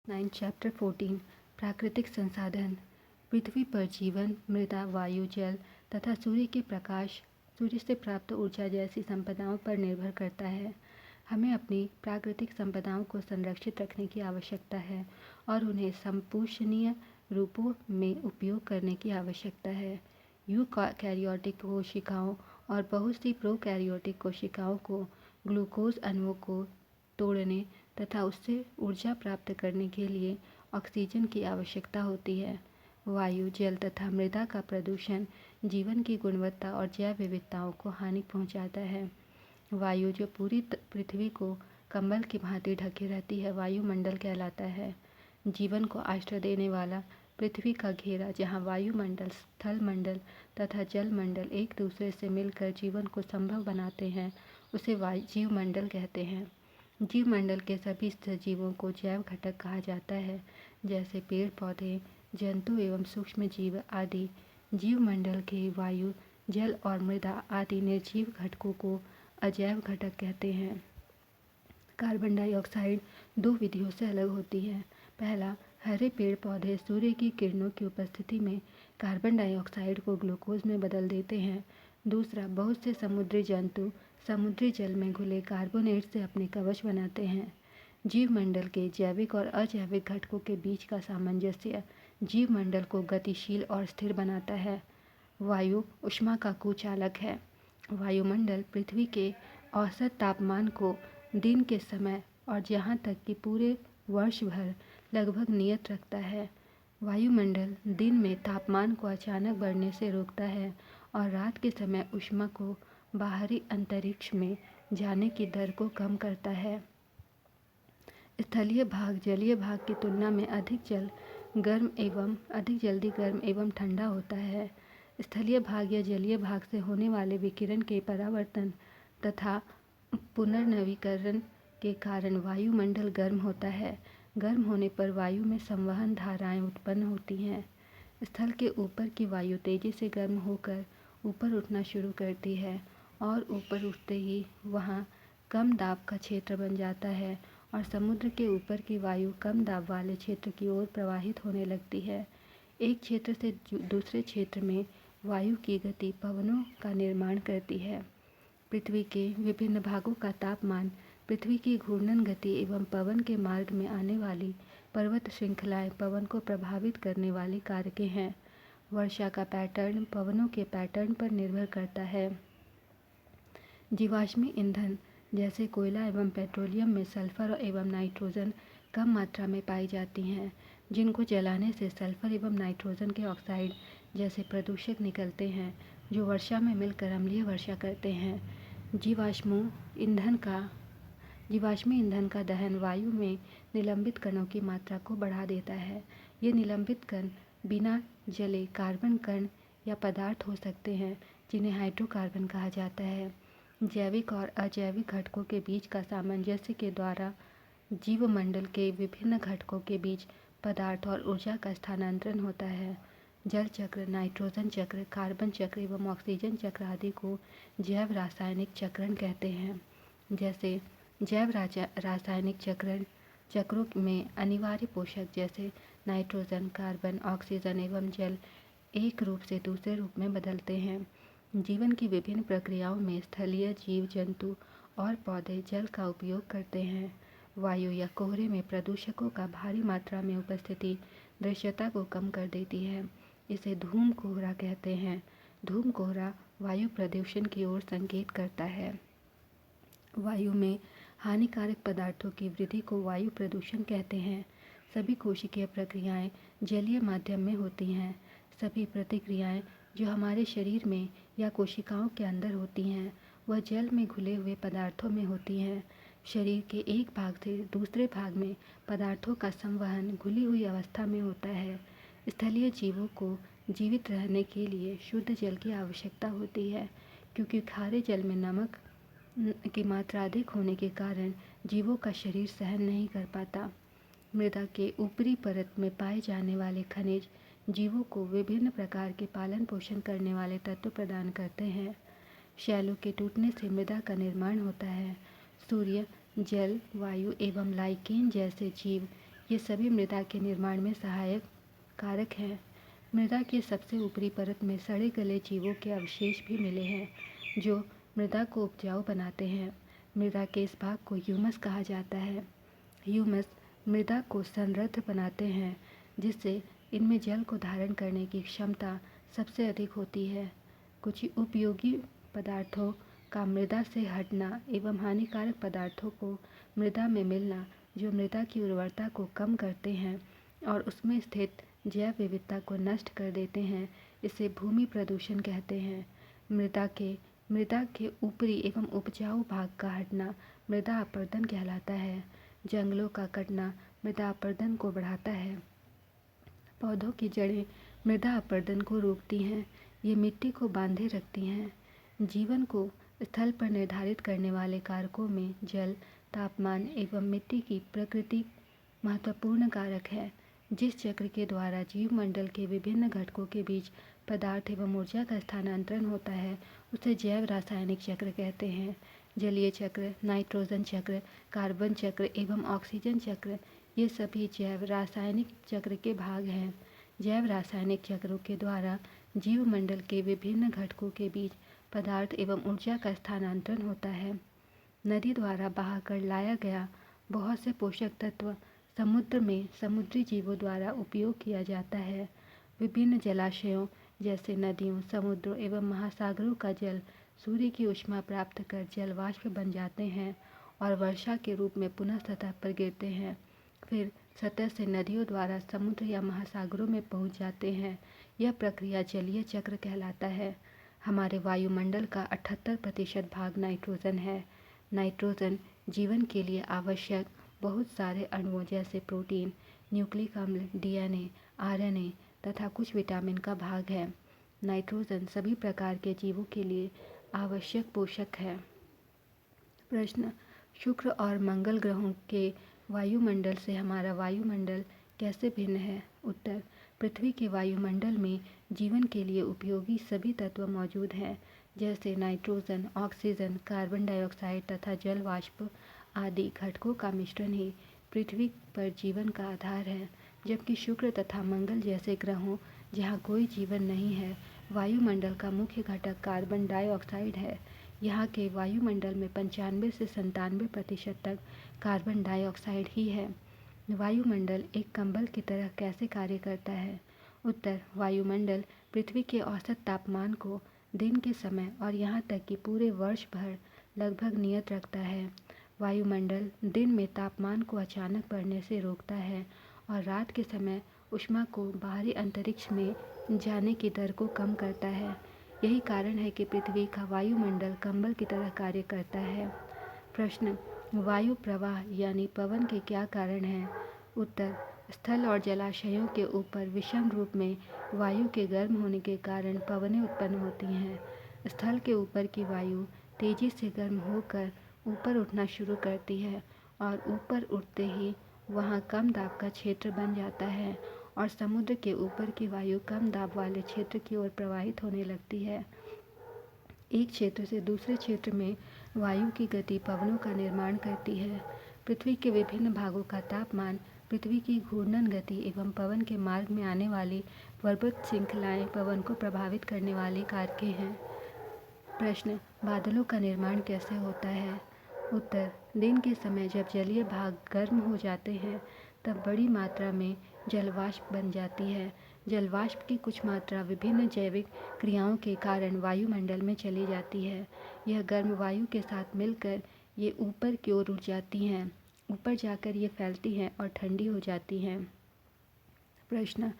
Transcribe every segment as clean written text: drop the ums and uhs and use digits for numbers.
9 chapter 14 प्राकृतिक संसाधन। पृथ्वी पर जीवन मृदा, वायु, जल तथा सूर्य के प्रकाश, सूर्य से प्राप्त ऊर्जा जैसी संपदाओं पर निर्भर करता है। हमें अपनी प्राकृतिक संपदाओं को संरक्षित रखने की आवश्यकता है और उन्हें संपोषणीय रूपों में उपयोग करने की आवश्यकता है। यूकैरियोटिक कोशिकाओं और बहुत सी प्रोकैरियोटिक कोशिकाओं को ग्लूकोज अणुओं को तोड़ने तथा उससे ऊर्जा प्राप्त करने के लिए ऑक्सीजन की आवश्यकता होती है। वायु, जल तथा मृदा का प्रदूषण जीवन की गुणवत्ता और जैव विविधताओं को हानि पहुंचाता है। वायु, जो पूरी पृथ्वी को कंबल की भांति ढके रहती है, वायुमंडल कहलाता है। जीवन को आश्रय देने वाला पृथ्वी का घेरा, जहाँ वायुमंडल, स्थल मंडल तथा जल मंडल एक दूसरे से मिलकर जीवन को संभव बनाते हैं, उसे जीवमंडल कहते हैं। जीवमंडल के सभी सजीवों को जैव घटक कहा जाता है, जैसे पेड़ पौधे, जंतु एवं सूक्ष्म जीव आदि। जीवमंडल के वायु, जल और मृदा आदि निर्जीव घटकों को अजैव घटक कहते हैं। कार्बन डाइऑक्साइड दो विधियों से अलग होती है। पहला, हरे पेड़ पौधे सूर्य की किरणों की उपस्थिति में कार्बन डाइऑक्साइड को ग्लूकोज में बदल देते हैं। दूसरा, बहुत से समुद्री जंतु समुद्री जल में घुले कार्बोनेट से अपने कवच बनाते हैं। जीवमंडल के जैविक और अजैविक घटकों के बीच का सामंजस्य जीवमंडल को गतिशील और स्थिर बनाता है। वायु ऊष्मा का कुचालक है। वायुमंडल पृथ्वी के औसत तापमान को दिन के समय और यहाँ तक कि पूरे वर्ष भर लगभग नियत रखता है। वायुमंडल दिन में तापमान को अचानक बढ़ने से रोकता है और रात के समय ऊष्मा को बाहरी अंतरिक्ष में जाने की दर को कम करता है। स्थलीय भाग जलीय भाग की तुलना में अधिक जल्दी गर्म एवं ठंडा होता है। स्थलीय भाग या जलीय भाग से होने वाले विकिरण के परावर्तन तथा पुनर्नवीकरण के कारण वायुमंडल गर्म होता है। गर्म होने पर वायु में संवहन धाराएं उत्पन्न होती हैं। स्थल के ऊपर की वायु तेजी से गर्म होकर ऊपर उठना शुरू करती है और ऊपर उठते ही वहाँ कम दाब का क्षेत्र बन जाता है और समुद्र के ऊपर की वायु कम दाब वाले क्षेत्र की ओर प्रवाहित होने लगती है। एक क्षेत्र से दूसरे क्षेत्र में वायु की गति पवनों का निर्माण करती है। पृथ्वी के विभिन्न भागों का तापमान, पृथ्वी की घूर्णन गति एवं पवन के मार्ग में आने वाली पर्वत श्रृंखलाएं पवन को प्रभावित करने वाली कारकें हैं। वर्षा का पैटर्न पवनों के पैटर्न पर निर्भर करता है। जीवाश्मी ईंधन जैसे कोयला एवं पेट्रोलियम में सल्फर एवं नाइट्रोजन कम मात्रा में पाई जाती हैं, जिनको जलाने से सल्फर एवं नाइट्रोजन के ऑक्साइड जैसे प्रदूषक निकलते हैं, जो वर्षा में मिलकर अम्लीय वर्षा करते हैं। जीवाश्मी ईंधन का दहन वायु में निलंबित कणों की मात्रा को बढ़ा देता है। ये निलंबित कण बिना जले कार्बन कण या पदार्थ हो सकते हैं, जिन्हें हाइड्रोकार्बन कहा जाता है। जैविक और अजैविक घटकों के बीच का सामंजस्य के द्वारा जीवमंडल के विभिन्न घटकों के बीच पदार्थ और ऊर्जा का स्थानांतरण होता है। जल चक्र, नाइट्रोजन चक्र, कार्बन चक्र एवं ऑक्सीजन चक्र आदि को जैव रासायनिक चक्रण कहते हैं। जैसे जैव रासायनिक चक्रों में अनिवार्य पोषक जैसे नाइट्रोजन, कार्बन, ऑक्सीजन एवं जल एक रूप से दूसरे रूप में बदलते हैं। जीवन की विभिन्न प्रक्रियाओं में स्थलीय जीव जंतु और पौधे जल का उपयोग करते हैं। वायु या कोहरे में प्रदूषकों का भारी मात्रा में उपस्थिति दृश्यता को कम कर देती है। इसे धूम कोहरा कहते हैं। धूम कोहरा वायु प्रदूषण की ओर संकेत करता है। वायु में हानिकारक पदार्थों की वृद्धि को वायु प्रदूषण कहते हैं। सभी कोशिकीय प्रक्रियाएं जलीय माध्यम में होती हैं। सभी प्रतिक्रियाएं जो हमारे शरीर में या कोशिकाओं के अंदर होती हैं, वह जल में घुले हुए पदार्थों में होती हैं। शरीर के एक भाग से दूसरे भाग में पदार्थों का संवहन घुली हुई अवस्था में होता है। स्थलीय जीवों को जीवित रहने के लिए शुद्ध जल की आवश्यकता होती है, क्योंकि खारे जल में नमक की मात्रा अधिक होने के कारण जीवों का शरीर सहन नहीं कर पाता। मृदा के ऊपरी परत में पाए जाने वाले खनिज जीवों को विभिन्न प्रकार के पालन पोषण करने वाले तत्व प्रदान करते हैं। शैलों के टूटने से मृदा का निर्माण होता है। सूर्य, जल, वायु एवं लाइकेन जैसे जीव ये सभी मृदा के निर्माण में सहायक कारक हैं। मृदा की सबसे ऊपरी परत में सड़े गले जीवों के अवशेष भी मिले हैं, जो मृदा को उपजाऊ बनाते हैं। मृदा के इस भाग को ह्यूमस कहा जाता है। ह्यूमस मृदा को समृद्ध बनाते हैं, जिससे इनमें जल को धारण करने की क्षमता सबसे अधिक होती है। कुछ उपयोगी पदार्थों का मृदा से हटना एवं हानिकारक पदार्थों को मृदा में मिलना, जो मृदा की उर्वरता को कम करते हैं और उसमें स्थित जैव विविधता को नष्ट कर देते हैं, इसे भूमि प्रदूषण कहते हैं। मृदा के ऊपरी एवं उपजाऊ भाग का हटना मृदा अपरदन कहलाता है। जंगलों का कटना मृदा अपरदन को बढ़ाता है। पौधों की जड़ें मृदा अपरदन को रोकती हैं। ये मिट्टी को बांधे रखती हैं। जीवन को स्थल पर निर्धारित करने वाले कारकों में जल, तापमान एवं मिट्टी की प्रकृति महत्वपूर्ण कारक है। जिस चक्र के द्वारा जीवमंडल के विभिन्न घटकों के बीच पदार्थ एवं ऊर्जा का स्थानांतरण होता है, उसे जैव रासायनिक चक्र कहते हैं। जलीय चक्र, नाइट्रोजन चक्र, कार्बन चक्र एवं ऑक्सीजन चक्र, ये सभी जैव रासायनिक चक्र के भाग हैं। जैव रासायनिक चक्रों के द्वारा जीवमंडल के विभिन्न घटकों के बीच पदार्थ एवं ऊर्जा का स्थानांतरण होता है। नदी द्वारा बहाकर लाया गया बहुत से पोषक तत्व समुद्र में समुद्री जीवों द्वारा उपयोग किया जाता है। विभिन्न जलाशयों जैसे नदियों, समुद्रों एवं महासागरों का जल सूर्य की ऊष्मा प्राप्त कर जल वाष्प बन जाते हैं और वर्षा के रूप में पुनः सतह पर गिरते हैं। फिर सतह से नदियों द्वारा समुद्र या महासागरों में पहुंच जाते हैं। यह प्रक्रिया जलीय चक्र कहलाता है। हमारे वायुमंडल का 78% भाग नाइट्रोजन है। नाइट्रोजन जीवन के लिए आवश्यक बहुत सारे अणुओं जैसे प्रोटीन, न्यूक्लिक अम्ल, डीएनए, आरएनए तथा कुछ विटामिन का भाग है। नाइट्रोजन सभी प्रकार के जीवों के लिए आवश्यक पोषक है। प्रश्न: शुक्र और मंगल ग्रहों के वायुमंडल से हमारा वायुमंडल कैसे भिन्न है? उत्तर: पृथ्वी के वायुमंडल में जीवन के लिए उपयोगी सभी तत्व मौजूद हैं, जैसे नाइट्रोजन, ऑक्सीजन, कार्बन डाइऑक्साइड तथा जल वाष्प आदि घटकों का मिश्रण ही पृथ्वी पर जीवन का आधार है। जबकि शुक्र तथा मंगल जैसे ग्रहों जहाँ कोई जीवन नहीं है, वायुमंडल का मुख्य घटक कार्बन डाइऑक्साइड है। यहाँ के वायुमंडल में 95 से 97% तक कार्बन डाइऑक्साइड ही है। वायुमंडल एक कंबल की तरह कैसे कार्य करता है? उत्तर: वायुमंडल पृथ्वी के औसत तापमान को दिन के समय और यहाँ तक कि पूरे वर्ष भर लगभग नियत रखता है। वायुमंडल दिन में तापमान को अचानक बढ़ने से रोकता है और रात के समय ऊष्मा को बाहरी अंतरिक्ष में जाने की दर को कम करता है। यही कारण है कि पृथ्वी का वायुमंडल कंबल की तरह कार्य करता है। प्रश्न: वायु प्रवाह यानी पवन के क्या कारण हैं? उत्तर: स्थल और जलाशयों के ऊपर विषम रूप में वायु के गर्म होने के कारण पवनें उत्पन्न होती हैं। स्थल के ऊपर की वायु तेजी से गर्म होकर ऊपर उठना शुरू करती है और ऊपर उठते ही वहाँ कम दाब का क्षेत्र बन जाता है और समुद्र के ऊपर की वायु कम दाब वाले क्षेत्र की ओर प्रवाहित होने लगती है। एक क्षेत्र से दूसरे क्षेत्र में वायु की गति पवनों का निर्माण करती है। पृथ्वी के विभिन्न भागों का तापमान, पृथ्वी की घूर्णन गति एवं पवन के मार्ग में आने वाली पर्वत श्रृंखलाएं पवन को प्रभावित करने वाली कारकें हैं। प्रश्न: बादलों का निर्माण कैसे होता है? उत्तर: दिन के समय जब जलीय भाग गर्म हो जाते हैं, तब बड़ी मात्रा में जलवाष्प बन जाती है। जलवाष्प की कुछ मात्रा विभिन्न जैविक क्रियाओं के कारण वायुमंडल में चली जाती है। यह गर्म वायु के साथ मिलकर ये ऊपर की ओर उठ जाती हैं। ऊपर जाकर ये फैलती हैं और ठंडी हो जाती हैं। प्रश्न: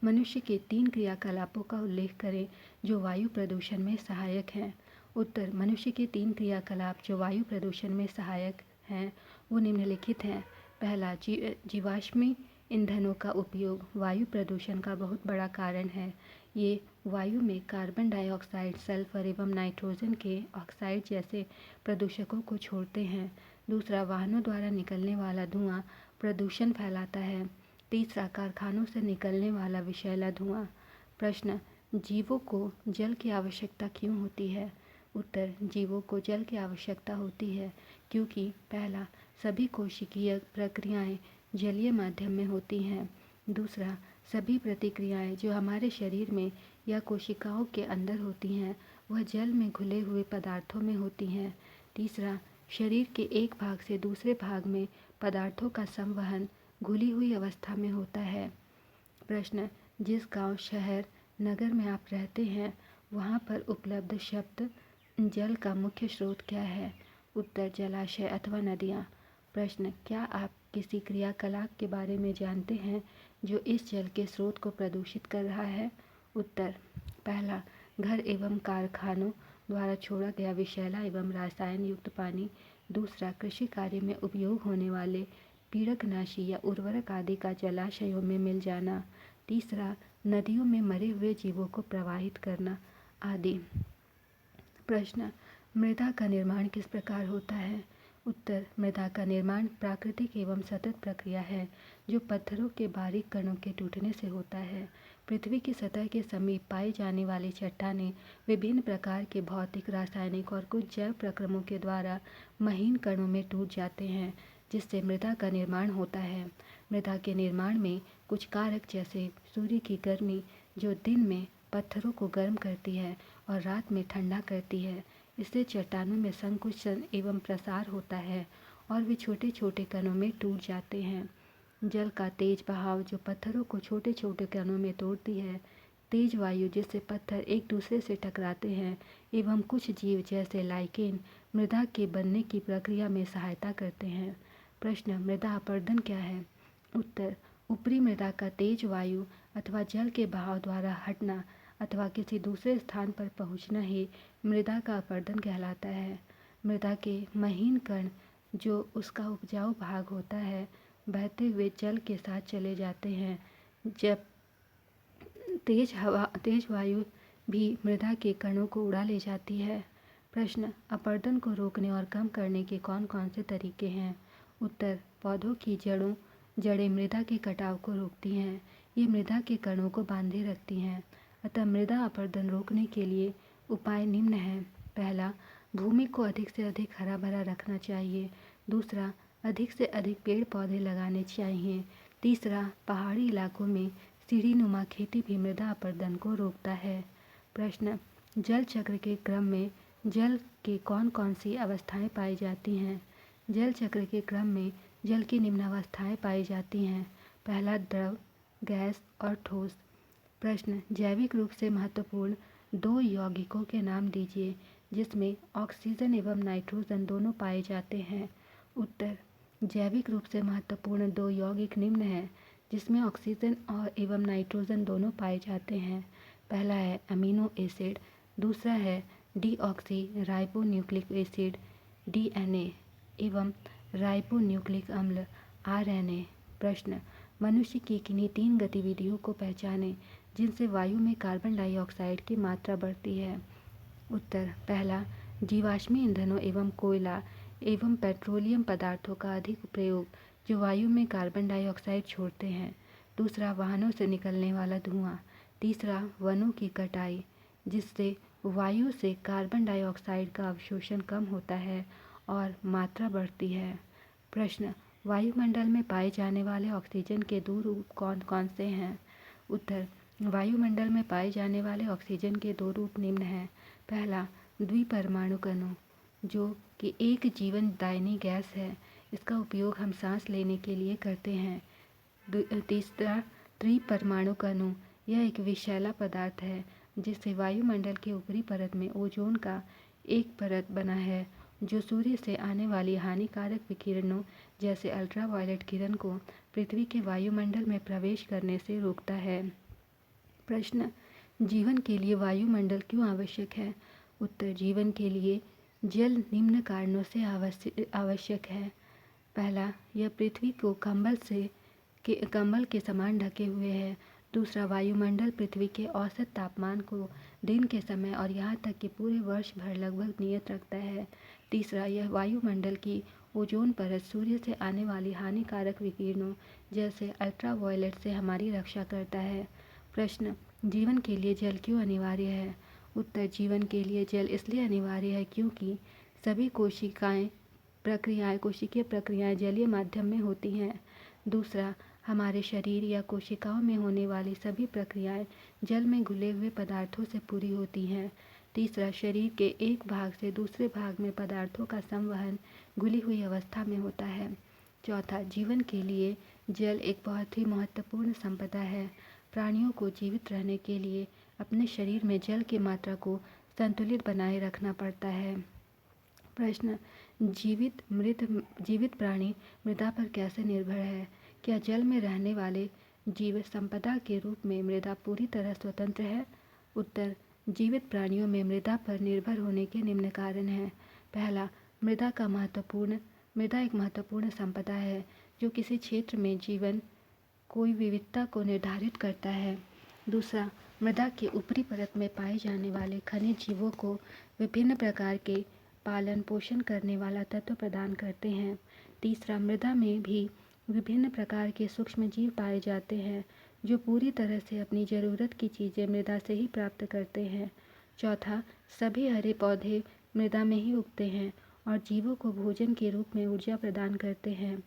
मनुष्य के 3 क्रियाकलापों का उल्लेख करें जो वायु प्रदूषण में सहायक हैं। उत्तर: मनुष्य के 3 क्रियाकलाप जो वायु प्रदूषण में सहायक हैं वो निम्नलिखित हैं। पहला, जीवाश्मी ईंधनों का उपयोग वायु प्रदूषण का बहुत बड़ा कारण है। ये वायु में कार्बन डाइऑक्साइड, सल्फर एवं नाइट्रोजन के ऑक्साइड जैसे प्रदूषकों को छोड़ते हैं। दूसरा, वाहनों द्वारा निकलने वाला धुआं प्रदूषण फैलाता है। तीसरा, कारखानों से निकलने वाला विषैला धुआं। प्रश्न: जीवों को जल की आवश्यकता क्यों होती है? उत्तर: जीवों को जल की आवश्यकता होती है क्योंकि पहला, सभी कोशिकीय प्रक्रियाएं जलीय माध्यम में होती हैं। दूसरा, सभी प्रतिक्रियाएं जो हमारे शरीर में या कोशिकाओं के अंदर होती हैं वह जल में घुले हुए पदार्थों में होती हैं। तीसरा, शरीर के एक भाग से दूसरे भाग में पदार्थों का संवहन घुली हुई अवस्था में होता है। प्रश्न, जिस गांव, शहर, नगर में आप रहते हैं वहां पर उपलब्ध शब्द जल का मुख्य स्रोत क्या है? उत्तर, जलाशय अथवा नदियाँ। प्रश्न, क्या आप किसी क्रियाकलाप के बारे में जानते हैं जो इस जल के स्रोत को प्रदूषित कर रहा है? उत्तर, पहला, घर एवं कारखानों द्वारा छोड़ा गया विषैला एवं रसायन युक्त पानी। दूसरा, कृषि कार्य में उपयोग होने वाले पीड़कनाशी या उर्वरक आदि का जलाशयों में मिल जाना। तीसरा, नदियों में मरे हुए जीवों को प्रवाहित करना आदि। प्रश्न, मृदा का निर्माण किस प्रकार होता है? उत्तर, मृदा का निर्माण प्राकृतिक एवं सतत प्रक्रिया है जो पत्थरों के बारीक कणों के टूटने से होता है। पृथ्वी की सतह के समीप पाई जाने वाली चट्टानें विभिन्न प्रकार के भौतिक, रासायनिक और कुछ जैव प्रक्रमों के द्वारा महीन कणों में टूट जाते हैं, जिससे मृदा का निर्माण होता है। मृदा के निर्माण में कुछ कारक जैसे सूर्य की गर्मी जो दिन में पत्थरों को गर्म करती है और रात में ठंडा करती है, इससे चट्टानों में संकुचन एवं प्रसार होता है और वे छोटे छोटे कणों में टूट जाते हैं। जल का तेज बहाव जो पत्थरों को छोटे छोटे कणों में तोड़ती है। तेज वायु जिससे पत्थर एक दूसरे से टकराते हैं एवं कुछ जीव जैसे लाइकेन मृदा के बनने की प्रक्रिया में सहायता करते हैं। प्रश्न, मृदा अपरदन क्या है? उत्तर, ऊपरी मृदा का तेज वायु अथवा जल के बहाव द्वारा हटना अथवा किसी दूसरे स्थान पर पहुंचना ही मृदा का अपरदन कहलाता है। मृदा के महीन कण जो उसका उपजाऊ भाग होता है बहते हुए जल के साथ चले जाते हैं। जब तेज वायु भी मृदा के कणों को उड़ा ले जाती है। प्रश्न, अपरदन को रोकने और कम करने के कौन कौन से तरीके हैं? उत्तर, पौधों की जड़ें मृदा के कटाव को रोकती हैं। ये मृदा के कणों को बांधे रखती हैं। अतः मृदा अपरदन रोकने के लिए उपाय निम्न हैं। पहला, भूमि को अधिक से अधिक हरा भरा रखना चाहिए। दूसरा, अधिक से अधिक पेड़ पौधे लगाने चाहिए। तीसरा, पहाड़ी इलाकों में सीढ़ीनुमा खेती भी मृदा अपरदन को रोकता है। प्रश्न, जल चक्र के क्रम में जल के कौन कौन सी अवस्थाएं पाई जाती हैं? जल चक्र के क्रम में जल की निम्न अवस्थाएं पाई जाती हैं। पहला, द्रव, गैस और ठोस। प्रश्न, जैविक रूप से महत्वपूर्ण दो यौगिकों के नाम दीजिए जिसमें ऑक्सीजन एवं नाइट्रोजन दोनों पाए जाते हैं। उत्तर, जैविक रूप से महत्वपूर्ण दो यौगिक निम्न हैं जिसमें ऑक्सीजन और एवं नाइट्रोजन दोनों पाए जाते हैं। पहला है अमीनो एसिड, दूसरा है डीऑक्सी राइबोन्यूक्लिक एसिड DNA एवं राइबोन्यूक्लिक अम्ल RNA। प्रश्न, मनुष्य की किन्हीं 3 गतिविधियों को पहचानें जिनसे वायु में कार्बन डाइऑक्साइड की मात्रा बढ़ती है। उत्तर, पहला, जीवाश्मी ईंधनों एवं कोयला एवं पेट्रोलियम पदार्थों का अधिक प्रयोग जो वायु में कार्बन डाइऑक्साइड छोड़ते हैं। दूसरा, वाहनों से निकलने वाला धुआं। तीसरा, वनों की कटाई जिससे वायु से कार्बन डाइऑक्साइड का अवशोषण कम होता है और मात्रा बढ़ती है। प्रश्न, वायुमंडल में पाए जाने वाले ऑक्सीजन के 2 रूप कौन कौन से हैं? उत्तर, वायुमंडल में पाए जाने वाले ऑक्सीजन के 2 रूप निम्न हैं। पहला, द्विपरमाणु कणों जो कि एक जीवनदायिनी गैस है, इसका उपयोग हम सांस लेने के लिए करते हैं। तीसरा, त्रिपरमाणु कणों, यह एक विषैला पदार्थ है जिससे वायुमंडल के ऊपरी परत में ओजोन का एक परत बना है जो सूर्य से आने वाली हानिकारक विकिरणों जैसे अल्ट्रावायलेट किरण को पृथ्वी के वायुमंडल में प्रवेश करने से रोकता है। प्रश्न, जीवन के लिए वायुमंडल क्यों आवश्यक है? उत्तर, जीवन के लिए जल निम्न कारणों से आवश्यक है। पहला, यह पृथ्वी को कंबल के समान ढके हुए है। दूसरा, वायुमंडल पृथ्वी के औसत तापमान को दिन के समय और यहाँ तक कि पूरे वर्ष भर लगभग नियत रखता है। तीसरा, यह वायुमंडल की ओजोन परत सूर्य से आने वाली हानिकारक विकिरणों जैसे अल्ट्रावायलेट से हमारी रक्षा करता है। प्रश्न, जीवन के लिए जल क्यों अनिवार्य है? उत्तर, जीवन के लिए जल इसलिए अनिवार्य है क्योंकि सभी कोशिकीय प्रक्रियाएं जलीय माध्यम में होती हैं। दूसरा, हमारे शरीर या कोशिकाओं में होने वाली सभी प्रक्रियाएं जल में घुले हुए पदार्थों से पूरी होती हैं। तीसरा, शरीर के एक भाग से दूसरे भाग में पदार्थों का संवहन घुली हुई अवस्था में होता है। चौथा, जीवन के लिए जल एक बहुत ही महत्वपूर्ण संपदा है। प्राणियों को जीवित रहने के लिए अपने शरीर में जल की मात्रा को संतुलित बनाए रखना पड़ता है। प्रश्न, जीवित प्राणी मृदा पर कैसे निर्भर है? क्या जल में रहने वाले जीव संपदा के रूप में मृदा पूरी तरह स्वतंत्र है? उत्तर, जीवित प्राणियों में मृदा पर निर्भर होने के निम्न कारण हैं। पहला, मृदा एक महत्वपूर्ण संपदा है जो किसी क्षेत्र में जीवन कोई विविधता को निर्धारित करता है। दूसरा, मृदा के ऊपरी परत में पाए जाने वाले खनिज जीवों को विभिन्न प्रकार के पालन पोषण करने वाला तत्व प्रदान करते हैं। तीसरा, मृदा में भी विभिन्न प्रकार के सूक्ष्म जीव पाए जाते हैं जो पूरी तरह से अपनी ज़रूरत की चीज़ें मृदा से ही प्राप्त करते हैं। चौथा, सभी हरे पौधे मृदा में ही उगते हैं और जीवों को भोजन के रूप में ऊर्जा प्रदान करते हैं।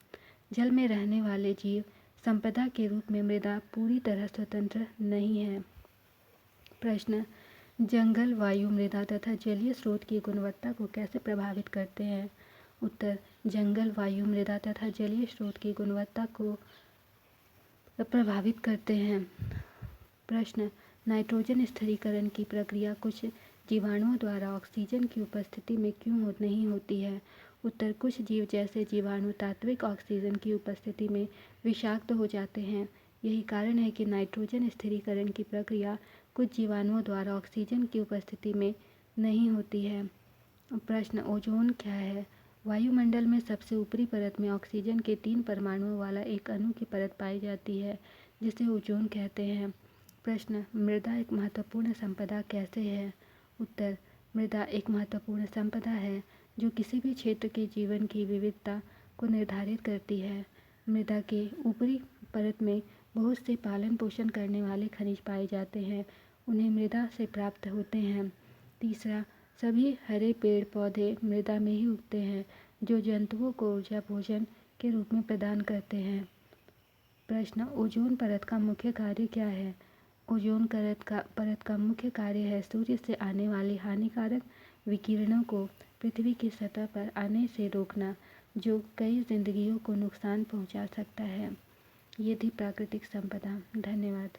जल में रहने वाले जीव संपदा के रूप में मृदा पूरी तरह स्वतंत्र नहीं है। प्रश्न, जंगल, वायु, मृदा तथा जलीय स्रोत की गुणवत्ता को कैसे प्रभावित करते हैं? उत्तर, जंगल, वायु, मृदा तथा जलीय स्रोत की गुणवत्ता को प्रभावित करते हैं। प्रश्न, नाइट्रोजन स्थिरीकरण की प्रक्रिया कुछ जीवाणुओं द्वारा ऑक्सीजन की उपस्थिति में क्यों नहीं होती है? उत्तर, कुछ जीव जैसे जीवाणु तात्विक ऑक्सीजन की उपस्थिति में विषाक्त हो जाते हैं। यही कारण है कि नाइट्रोजन स्थिरीकरण की प्रक्रिया कुछ जीवाणुओं द्वारा ऑक्सीजन की उपस्थिति में नहीं होती है। प्रश्न, ओजोन क्या है? वायुमंडल में सबसे ऊपरी परत में ऑक्सीजन के 3 परमाणुओं वाला एक अणु की परत पाई जाती है जिसे ओजोन कहते हैं। प्रश्न, मृदा एक महत्वपूर्ण संपदा कैसे है? उत्तर, मृदा एक महत्वपूर्ण संपदा है जो किसी भी क्षेत्र के जीवन की विविधता को निर्धारित करती है। मृदा के ऊपरी परत में बहुत से पालन पोषण करने वाले खनिज पाए जाते हैं, उन्हें मृदा से प्राप्त होते हैं। तीसरा, सभी हरे पेड़ पौधे मृदा में ही उगते हैं जो जंतुओं को ऊर्जा भोजन के रूप में प्रदान करते हैं। प्रश्न, ओजोन परत का मुख्य कार्य क्या है? ओजोन परत का मुख्य कार्य है सूर्य से आने वाले हानिकारक विकिरणों को पृथ्वी की सतह पर आने से रोकना, जो कई जिंदगियों को नुकसान पहुंचा सकता है। ये थी प्राकृतिक संपदा। धन्यवाद।